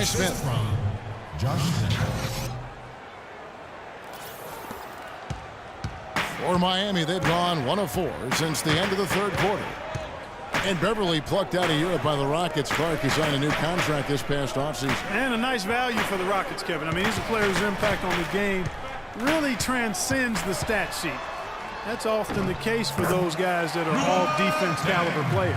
Smith. From Josh Smith. For Miami, they've gone 1 of 4 since the end of the third quarter. And Beverly plucked out of Europe by the Rockets. Clark has signed a new contract this past offseason. And a nice value for the Rockets, Kevin. I mean, he's a player whose impact on the game really transcends the stat sheet. That's often the case for those guys that are all defense caliber players.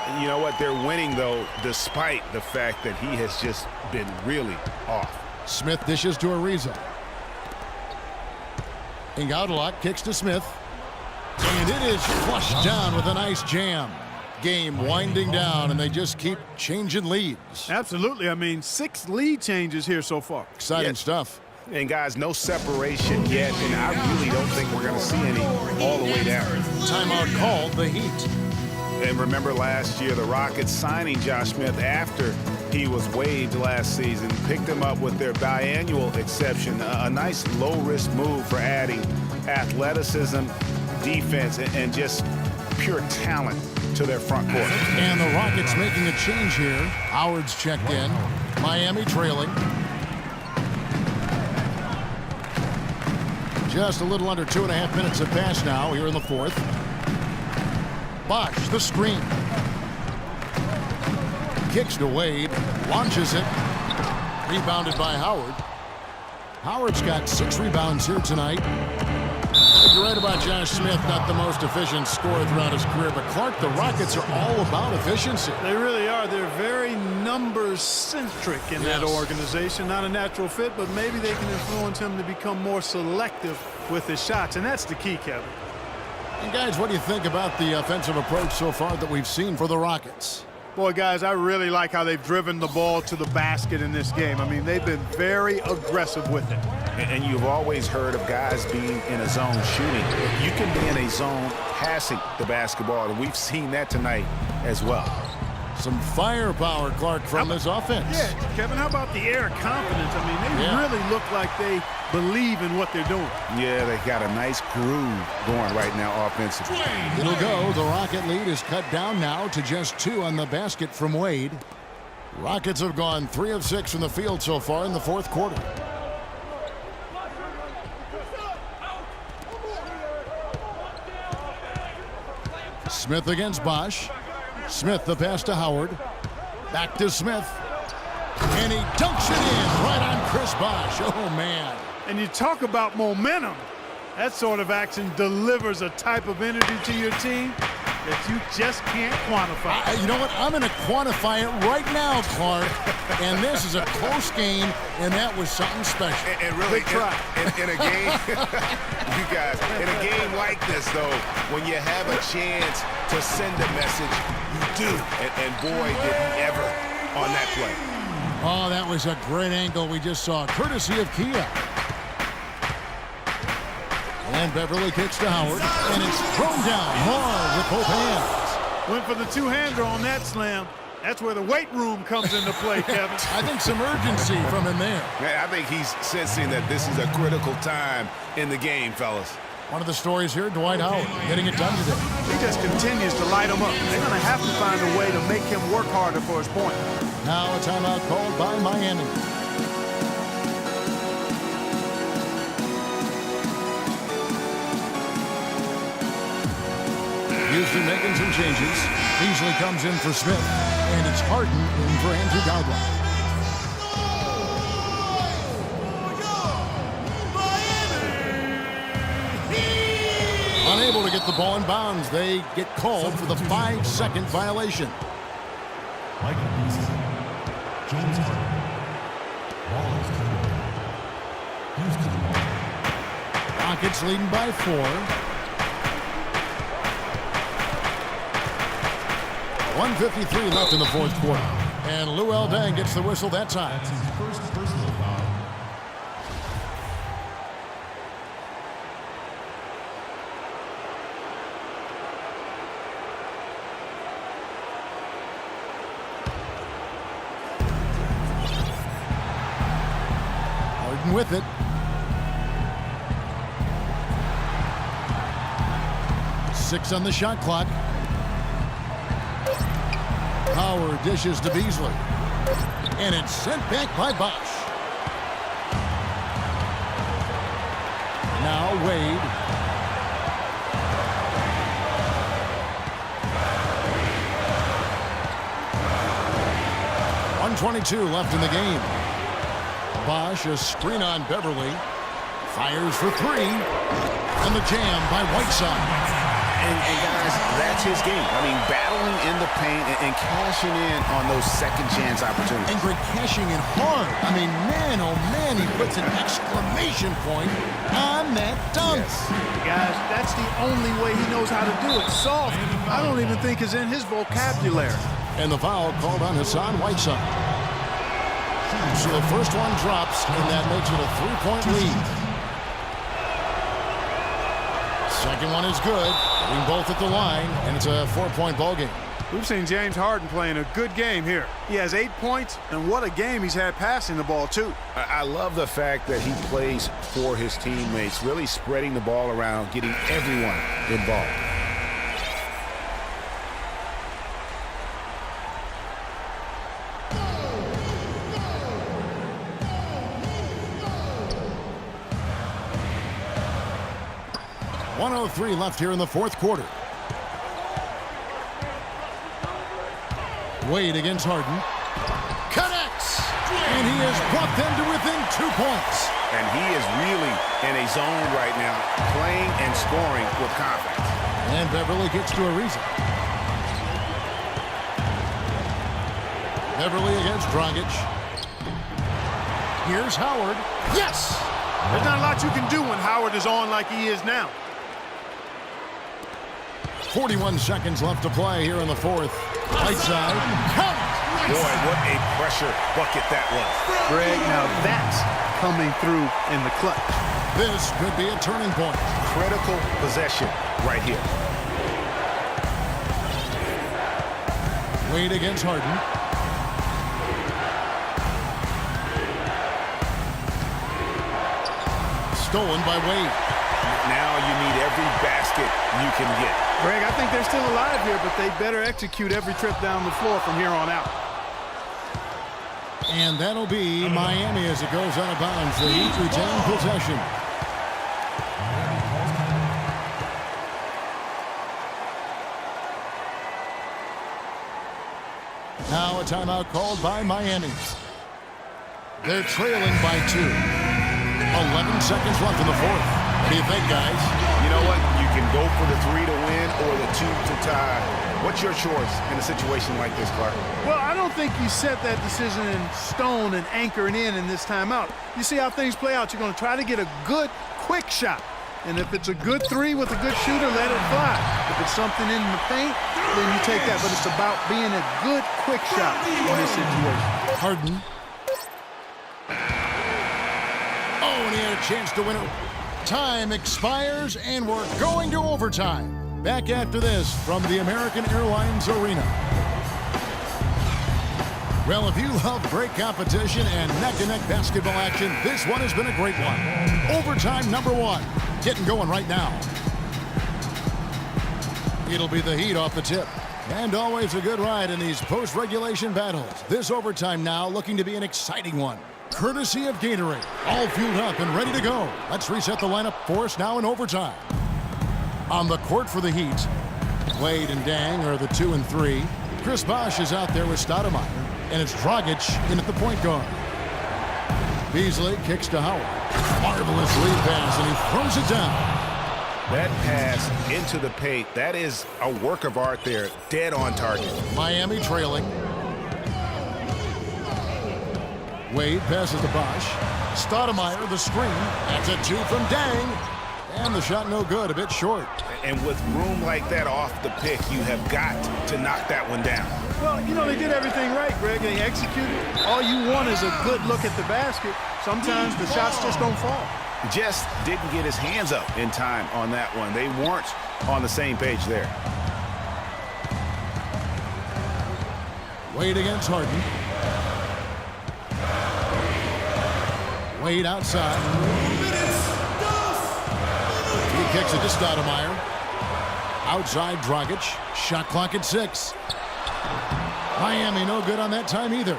And you know what? They're winning, though, despite the fact that he has just been really off. Smith dishes to Ariza. Ingaudalot kicks to Smith. And it is flushed down with a nice jam. Game winding down, and they just keep changing leads. Absolutely. I mean, 6 lead changes here so far. Exciting stuff. And, guys, no separation yet, and I really don't think we're going to see any all the way down. Timeout called the Heat. And remember last year, the Rockets signing Josh Smith after he was waived last season, picked him up with their biannual exception. A nice low-risk move for adding athleticism, defense, and just pure talent to their front court. And the Rockets making a change here. Howard's checked in. Miami trailing. Just a little under 2.5 minutes have passed now here in the fourth. Bosh, the screen. Kicks to Wade. Launches it. Rebounded by Howard. Howard's got 6 rebounds here tonight. You're right about Josh Smith, not the most efficient scorer throughout his career, but Clark, the Rockets are all about efficiency. They really are. They're very numbers-centric in that organization. Not a natural fit, but maybe they can influence him to become more selective with his shots, and that's the key, Kevin. And guys, what do you think about the offensive approach so far that we've seen for the Rockets? Boy, guys, I really like how they've driven the ball to the basket in this game. I mean, they've been very aggressive with it. And you've always heard of guys being in a zone shooting. You can be in a zone passing the basketball, and we've seen that tonight as well. Some firepower, Clark, from this offense. Yeah, Kevin, how about the air confidence? I mean, they really look like they believe in what they're doing. Yeah, they got a nice groove going right now offensively. It'll go. The Rocket lead is cut down now to just 2 on the basket from Wade. Rockets have gone 3 of 6 from the field so far in the fourth quarter. Smith against Bosh. Smith the pass to Howard. Back to Smith. And he dunks it in right on Chris Bosh. Oh, man. And you talk about momentum. That sort of action delivers a type of energy to your team that you just can't quantify. You know what? I'm going to quantify it right now, Clark. And this is a close game, and that was something special. And really, in a game, you guys, in a game like this, though, when you have a chance to send a message, you do. And boy, did he ever on that play. Oh, that was a great angle we just saw, courtesy of Kia. And Beverly kicks to Howard, and it's thrown down hard with both hands. Went for the two-hander on that slam. That's where the weight room comes into play, Kevin. I think some urgency from him there. I think he's sensing that this is a critical time in the game, fellas. One of the stories here, Dwight Howard getting it done today. He just continues to light them up. They're going to have to find a way to make him work harder for his point. Now a timeout called by Miami. Houston making some changes. Beasley comes in for Smith, and it's Harden in for Andrew Godwin. Unable to get the ball in bounds, they get called for the 5-second violation. Michael Beasley, James Harden, Wallace Houston. Rockets leading by 4. 1:53 left in the fourth quarter. And Luol Deng gets the whistle that time. That's his first personal foul. Harden with it. Six on the shot clock. Howard dishes to Beasley. And it's sent back by Bosch. Now Wade. .122 left in the game. Bosch, a screen on Beverly. Fires for three. And the jam by Whiteside. And guys, that's his game. I mean, battling in the paint and cashing in on those second chance opportunities. And Greg cashing in hard. I mean, man, oh man, he puts an exclamation point on that dunk. Yes. Guys, that's the only way he knows how to do it. Soft, I don't even think is in his vocabulary. And the foul called on Hassan Whiteside. So the first one drops, and that makes it a three-point lead. Second one is good. Getting both at the line, and it's a four-point ball game. We've seen James Harden playing a good game here. He has 8 points, and what a game he's had passing the ball, too. I love the fact that he plays for his teammates, really spreading the ball around, getting everyone involved. .103 left here in the fourth quarter. Wade against Harden. Connects! And he has brought them to within 2 points. And he is really in a zone right now, playing and scoring with confidence. And Beverly gets to a reason. Beverly against Dragic. Here's Howard. Yes! There's not a lot you can do when Howard is on like he is now. 41 seconds left to play here in the fourth. Whiteside. Count! Boy, what a pressure bucket that was. Greg, now that's coming through in the clutch. This could be a turning point. Critical possession right here. Wade against Harden. Stolen by Wade. Now you need every basket you can get. Greg, I think they're still alive here, but they better execute every trip down the floor from here on out. And that'll be Miami as it goes out of bounds. The Heat retain possession. Now a timeout called by Miami. They're trailing by 2. 11 seconds left in the fourth. What do you think, guys? You know what? You can go for the 3 to win or the 2 to tie. What's your choice in a situation like this, Clark? Well, I don't think you set that decision in stone and anchor it in this timeout. You see how things play out. You're going to try to get a good, quick shot. And if it's a good 3 with a good shooter, let it fly. If it's something in the paint, then you take that. But it's about being a good, quick shot in this situation. Harden. Oh, and he had a chance to win it. Time expires, and we're going to overtime. Back after this from the American Airlines Arena. Well, if you love great competition and neck-to-neck basketball action, this one has been a great one. Overtime number 1. Getting going right now. It'll be the Heat off the tip. And always a good ride in these post-regulation battles. This overtime now looking to be an exciting one. Courtesy of Gatorade. All fueled up and ready to go. Let's reset the lineup for us now in overtime. On the court for the Heat, Wade and Dang are the 2 and 3. Chris Bosh is out there with Stoudemire. And it's Dragic in at the point guard. Beasley kicks to Howard. Marvelous lead pass, and he throws it down. That pass into the paint, that is a work of art there. Dead on target. Miami trailing. Wade passes to Bosh. Stoudemire, the screen. That's a 2 from Dang. And the shot no good, a bit short. And with room like that off the pick, you have got to knock that one down. Well, you know, they did everything right, Greg. They executed. All you want is a good look at the basket. Sometimes the shots just don't fall. Just didn't get his hands up in time on that one. They weren't on the same page there. Wade against Harden. Wade outside. He kicks it to Stoudemire. Outside Dragic. Shot clock at 6. Miami no good on that time either.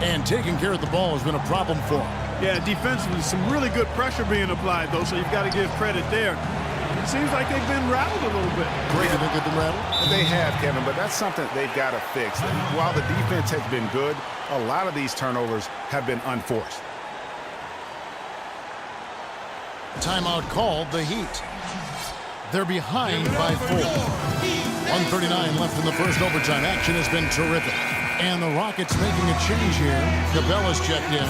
And taking care of the ball has been a problem for him. Yeah, defensively, some really good pressure being applied, though, so you've got to give credit there. It seems like they've been rattled a little bit. Greg, you think they've been rattled? They have, Kevin, but that's something they've got to fix. While the defense has been good, a lot of these turnovers have been unforced. Timeout called, the Heat. They're behind by 4. 1:39 left in the first overtime. Action has been terrific. And the Rockets making a change here. Cabela's checked in.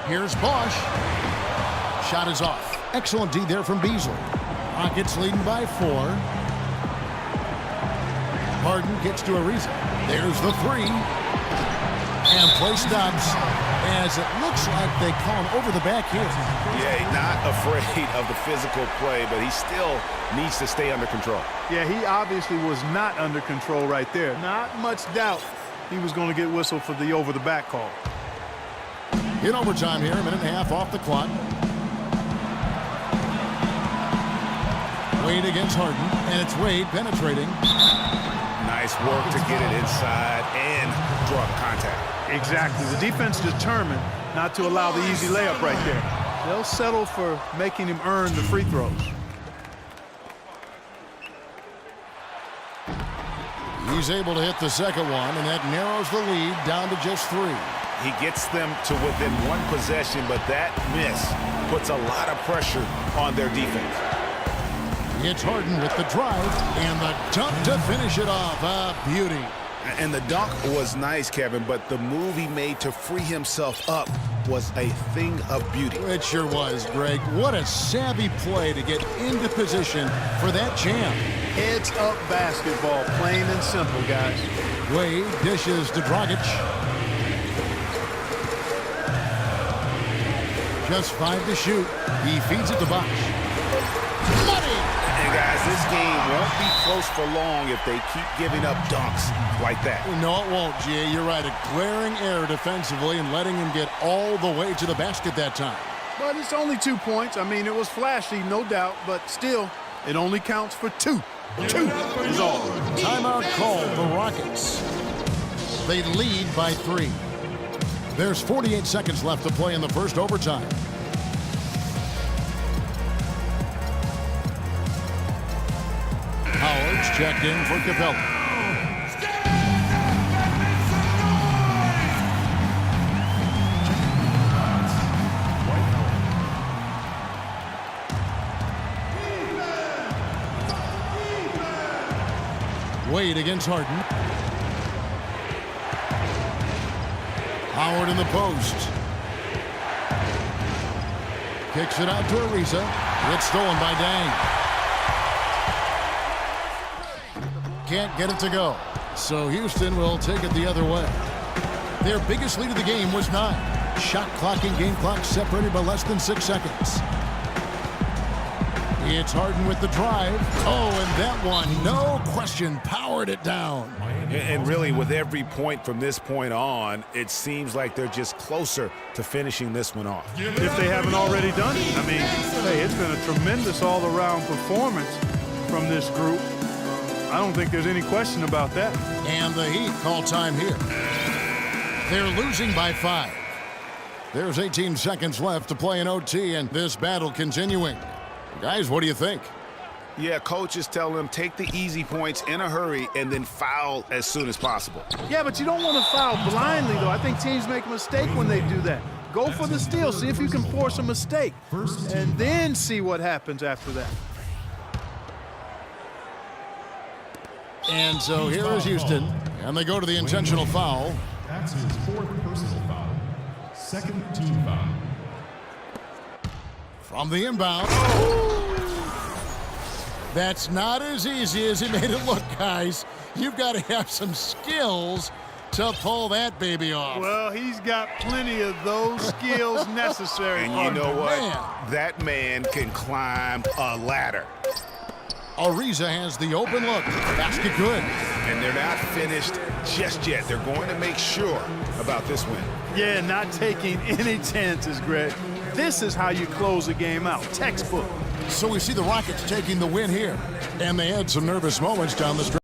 Here's Bosch. Shot is off. Excellent D there from Beasley. Rockets leading by 4. Harden gets to Ariza. There's the 3. And play stops as it looks like they call him over the back here. Yeah, not afraid of the physical play, but he still needs to stay under control. Yeah, he obviously was not under control right there. Not much doubt he was going to get whistled for the over-the-back call. In overtime here, a minute and a half off the clock. Wade against Harden, and it's Wade penetrating. Nice work to get it inside and draw the contact. Exactly. The defense determined not to allow the easy layup right there. They'll settle for making him earn the free throws. He's able to hit the second one, and that narrows the lead down to just 3. He gets them to within 1 possession, but that miss puts a lot of pressure on their defense. It's Harden with the drive and the dunk to finish it off. A beauty. And the dunk was nice, Kevin, but the move he made to free himself up was a thing of beauty. It sure was, Greg. What a savvy play to get into position for that jam. Heads-up basketball, plain and simple, guys. Wade dishes to Dragic. Just 5 to shoot. He feeds it to Bosch. Money! And guys, this game won't be close for long if they keep giving up dunks like that. No, it won't, G.A. You're right. A glaring error defensively and letting him get all the way to the basket that time. But it's only 2 points. I mean, it was flashy, no doubt, but still, it only counts for 2. 2 is all. Timeout called the Rockets. They lead by 3. There's 48 seconds left to play in the first overtime. Howard's checked in for Capella. Wade against Harden. Howard in the post. Kicks it out to Ariza. It's stolen by Dang. Can't get it to go. So Houston will take it the other way. Their biggest lead of the game was 9. Shot clock and game clock separated by less than 6 seconds. It's Harden with the drive. Oh, and that one, no question, powered it down. And really, with every point from this point on, it seems like they're just closer to finishing this one off. If they haven't already done it. I mean, hey, it's been a tremendous all-around performance from this group. I don't think there's any question about that. And the Heat call time here. They're losing by 5. There's 18 seconds left to play in OT, and this battle continuing. Guys, what do you think? Yeah, coaches tell them take the easy points in a hurry and then foul as soon as possible. Yeah, but you don't want to foul blindly, though. I think teams make a mistake when they do that. Go for the steal. See if you can force a mistake. And then see what happens after that. And so here is Houston, and they go to the intentional foul. That's his 4th personal foul. 2nd team foul. From the inbound. That's not as easy as he made it look, guys. You've got to have some skills to pull that baby off. Well, he's got plenty of those skills necessary. And you know what? Man. That man can climb a ladder. Ariza has the open look. Basket good. And they're not finished just yet. They're going to make sure about this win. Yeah, not taking any chances, Greg. This is how you close a game out. Textbook. So we see the Rockets taking the win here. And they had some nervous moments down the stretch.